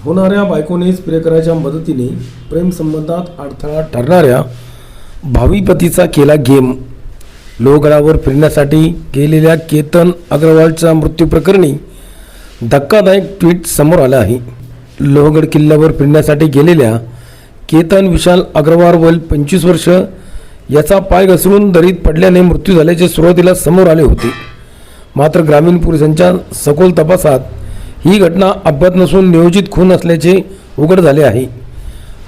होणाऱ्या बायकोनेच प्रियकराच्या मदतीने प्रेमसंबंधात अडथळा ठरणाऱ्या भावी पतीचा केला गेम. लोहगडावर फिरण्यासाठी गेलेल्या केतन अग्रवालच्या मृत्यूप्रकरणी धक्कादायक ट्विट समोर आलं आहे. लोहगड किल्ल्यावर फिरण्यासाठी गेलेल्या केतन विशाल अग्रवाल वय 25 वर्ष याचा पाय घसरून दरीत पडल्याने मृत्यू झाल्याचे सुरुवातीला समोर आले होते. मात्र ग्रामीण पोलिसांच्या सखोल तपासात ही घटना अपघात नसून नियोजित खून असल्याचे उघड झाले आहे.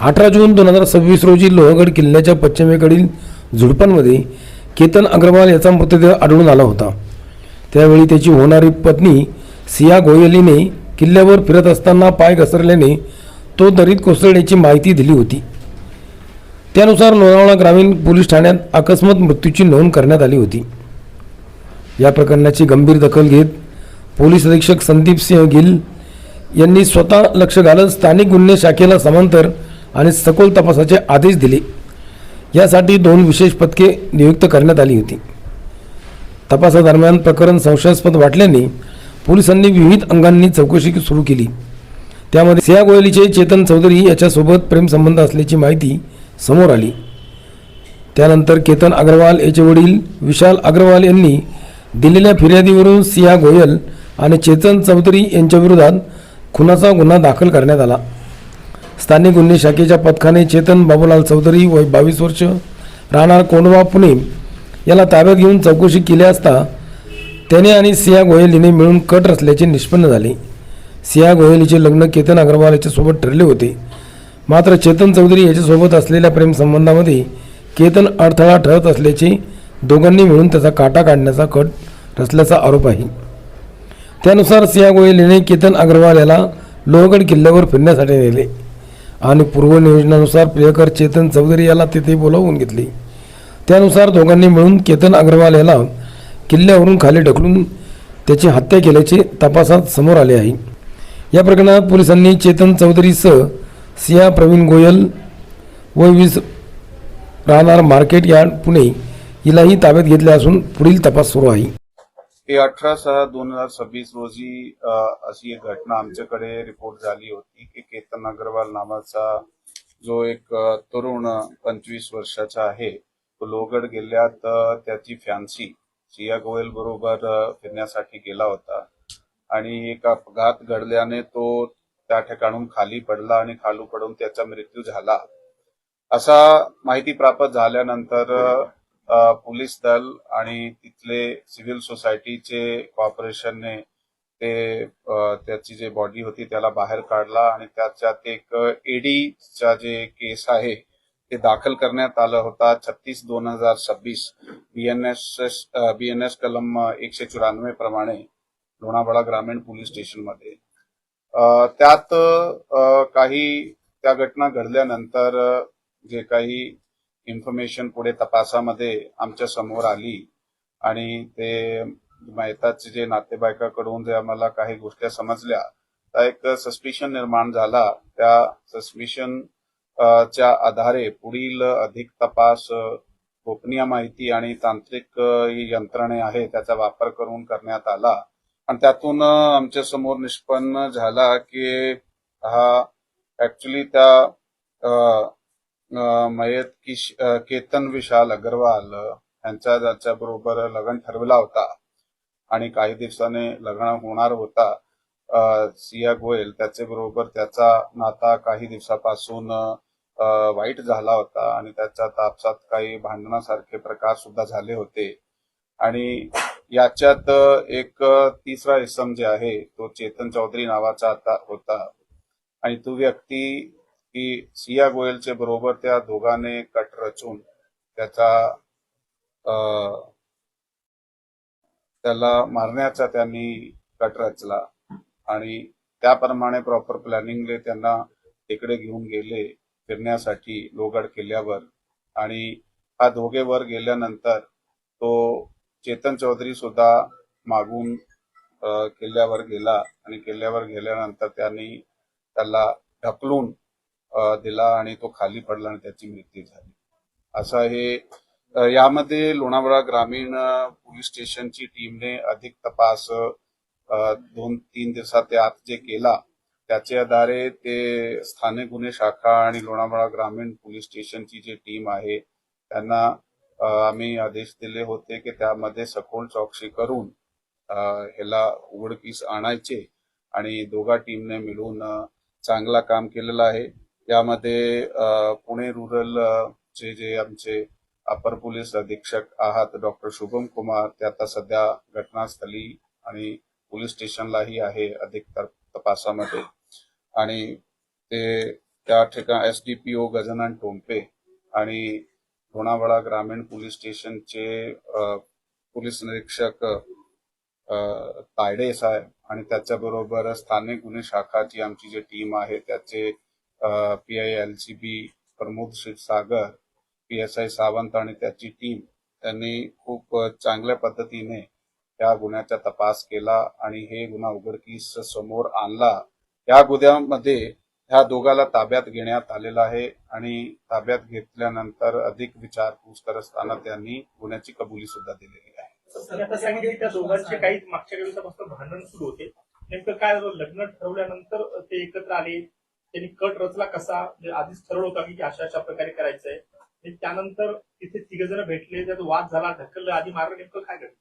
18 जून 2026 रोजी लोहगड किल्ल्याच्या पश्चिमेकडील झुडपांमध्ये केतन अग्रवाल याचा मृतदेह आढळून आला होता. त्यावेळी त्याची होणारी पत्नी सिया गोयल हिने किल्ल्यावर फिरत असताना पाय घसरल्याने तो दरीत कोसळल्याची माहिती दिली होती. त्यानुसार लोणावळा ग्रामीण पोलीस ठाण्यात अकस्मात मृत्यूची नोंद करण्यात आली होती. या प्रकरणाची गंभीर दखल घेत पोलीस अधीक्षक संदीप सिंह गिल यांनी स्वतः लक्ष घालत स्थानिक गुन्हे शाखेला समांतर आणि सखोल तपासाचे आदेश दिले. यासाठी 2 विशेष पथके नियुक्त करण्यात आली होती. तपासादरम्यान प्रकरण संशयास्पद वाटल्याने पोलिसांनी विविध अंगांनी चौकशी सुरू केली. त्यामध्ये सिया गोयलीचे चेतन चौधरी याच्यासोबत प्रेमसंबंध असल्याची माहिती समोर आली. त्यानंतर केतन अग्रवाल याचे वडील विशाल अग्रवाल यांनी दिलेल्या फिर्यादीवरून सिया गोयल आणि चेतन चौधरी यांच्या विरोधात खुनाचा गुन्हा दाखल करण्यात आला. स्थानिक गुन्हे शाखेच्या पथकाने चेतन बाबूलाल चौधरी वय 22 वर्ष राहणार कोंडवा पुणे याला ताब्यात घेऊन चौकशी केली असता त्याने आणि सिया गोयल हिने मिळून कट रचल्याचे निष्पन्न झाले. सिया गोयल हिचे लग्न केतन अग्रवाल याच्यासोबत ठरले होते. मात्र चेतन चौधरी याच्यासोबत असलेल्या प्रेमसंबंधामध्ये केतन अडथळा ठरत असल्याचे दोघांनी मिळून त्याचा काटा काढण्याचा कट रचल्याचा आरोप आहे. त्यानुसार सिया गोयल हिने केतन अग्रवाल याला लोहगड किल्ल्यावर फिरण्यासाठी नेले आणि पूर्वनियोजनानुसार प्रियकर चेतन चौधरी याला तिथे बोलावून घेतले. त्यानुसार दोघांनी मिळून केतन अग्रवाल याला किल्ल्यावरून खाली ढकलून त्याची हत्या केल्याचे तपासात समोर आले आहे. या प्रकरणात पोलिसांनी चेतन चौधरीसह सिया प्रवीण गोयल वय 20 राहणार मार्केट यार्ड पुणे हिलाही ताब्यात घेतले असून पुढील तपास सुरू आहे. 18/6/2026 रोजी अशी एक घटना आमच्याकडे रिपोर्ट झाली होती की केतन अग्रवाल नावाचा जो एक तरुण 25 वर्षाचा आहे तो लोहगड किल्ल्यात त्याची फॅन्सी सिया गोयल बरोबर फिरण्यासाठी गेला होता आणि एक अपघात घडल्याने तो त्या ठिकाणून खाली पडला आणि खाली पडून त्याचा मृत्यू झाला. असा माहिती प्राप्त झाल्यानंतर पोलीस दल आणि तिथले सिव्हिल सोसायटीचे कॉर्पोरेशनने त्याची जे बॉडी होती त्याला बाहेर काढला आणि त्याच्यात एक ईडीचा जे केस आहे ते दाखल करण्यात आलं होता 36/2026 बीएनएस कलम 194 प्रमाणे लोणावळा ग्रामीण पोलीस स्टेशनमध्ये. त्यात काही त्या घटना घडल्यानंतर जे काही इन्फॉर्मेशन पुढे तपासामध्ये आमच्या समोर आली आणि ते मयताचे जे नातेवाईकाकडून जे आम्हाला काही गोष्टी समजल्या तर एक सस्पिशन निर्माण झाला. त्या सस्पिशन च्या आधारे पुढील अधिक तपास गोपनीय माहिती आणि तांत्रिक यंत्रणे आहे त्याचा वापर करून करण्यात आला आणि त्यातून आमच्या समोर निष्पन्न झाला की हा ऍक्च्युली त्या मयत केतन विशाल अग्रवाल यांचा ज्याच्या बरोबर लग्न ठरवला होता आणि काही दिवसाने लग्न होणार होता सिया गोयल त्याचे बरोबर त्याचा नाता काही दिवसापासून वाईट झाला होता आणि त्याच्या तापसात काही भांडणासारखे प्रकार सुद्धा झाले होते आणि याच्यात एक तिसरा इसम जे आहे तो चेतन चौधरी नावाचा होता आणि तो व्यक्ती की सिया गोयलचे बरोबर त्या दोघांनी कट रचून त्याला मारण्याचा त्यांनी कट रचला आणि त्याप्रमाणे प्रॉपर प्लॅनिंगले त्यांना तिकडे घेऊन गेले फिरण्यासाठी लोहगड किल्ल्यावर आणि हा दोघे वर गेल्यानंतर तो चेतन चौधरी सुद्धा मागून किल्ल्यावर गेला आणि किल्ल्यावर गेल्यानंतर त्यांनी त्याला ढकलून दिला आणि तो खाली पडला आणि त्याची मृत्यू झाली. असं हे यामध्ये लोणावळा ग्रामीण पोलीस स्टेशनची टीमने अधिक तपास 2-3 दिवसात आत जे केला त्याच्या आधारे ते स्थानिक गुन्हे शाखा आणि लोणावळा ग्रामीण पोलीस स्टेशनची जी टीम आहे त्यांना आम्ही आदेश दिले होते की त्यामध्ये सखोल चौकशी करून ह्याला उघडकीस आणायचे आणि दोघा टीमने मिळून चांगला काम केलेलं आहे. यामध्ये पुणे रूरल चे जे आमचे अपर पोलीस अधीक्षक आहात डॉक्टर शुभम कुमार ते आता सध्या घटनास्थळी आणि पोलीस स्टेशनलाही आहे अधिक तपासामध्ये आणि ते त्या ठिकाणी एसडीपीओ गजानन टोंपे आणि लोणावळा ग्रामीण पोलीस स्टेशनचे पोलीस निरीक्षक तायडे साहेब आणि त्याच्याबरोबर स्थानिक गुन्हे शाखाची आमची जी टीम आहे त्याचे PI LCB Pramod Kshirsagar, PSI Sawant आणि त्याची टीम त्यांनी खूप चांगल्या पद्धतीने या गुन्ह्याचा तपास केला आणि हे गुन्हा उघडकीस समोर आणला. या गुन्ह्यामध्ये ह्या दोघाला ताब्यात घेण्यात आलेला आहे आणि ताब्यात घेतल्यानंतर अधिक विचारपूस करत असताना त्यांनी गुन्ह्याची कबुली सुद्धा दिलेली आहे. आणि आता सांगितलं की त्या दोघांचे काही मागच्या काही दिवसापासून भांडण सुरू होते. नेमकं काय झालं, लग्न ठरवल्यानंतर ते एकत्र आले, त्यांनी कट रचला कसा, म्हणजे आधीच ठरवलं होता की अशा अशा प्रकारे करायचंय, आणि त्यानंतर तिथे तिघ जण भेटले, त्यात वाद झाला, ढकललं, आधी मारलं, नेमकं काय घडलं?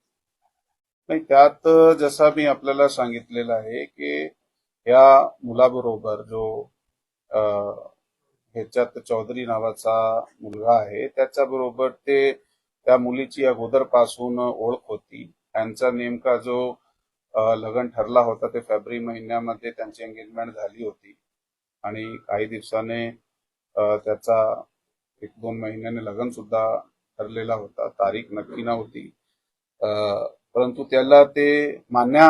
नाही, त्यात जसं मी आपल्याला सांगितलेलं आहे की या मुलाबरोबर जो ह्याच्यात चौधरी नावाचा मुलगा आहे त्याच्याबरोबर त्या मुलीची अगोदरपासून ओळख होती. त्यांचा नेमका जो लग्न ठरला होता ते फेब्रुवारी महिन्यामध्ये त्यांची एंगेजमेंट झाली होती आणि काही दिवसाने त्याचा 1-2 महिन्याने लग्न सुद्धा ठरलेला होता. तारीख नक्की नव्हती, परंतु त्याला ते मान्य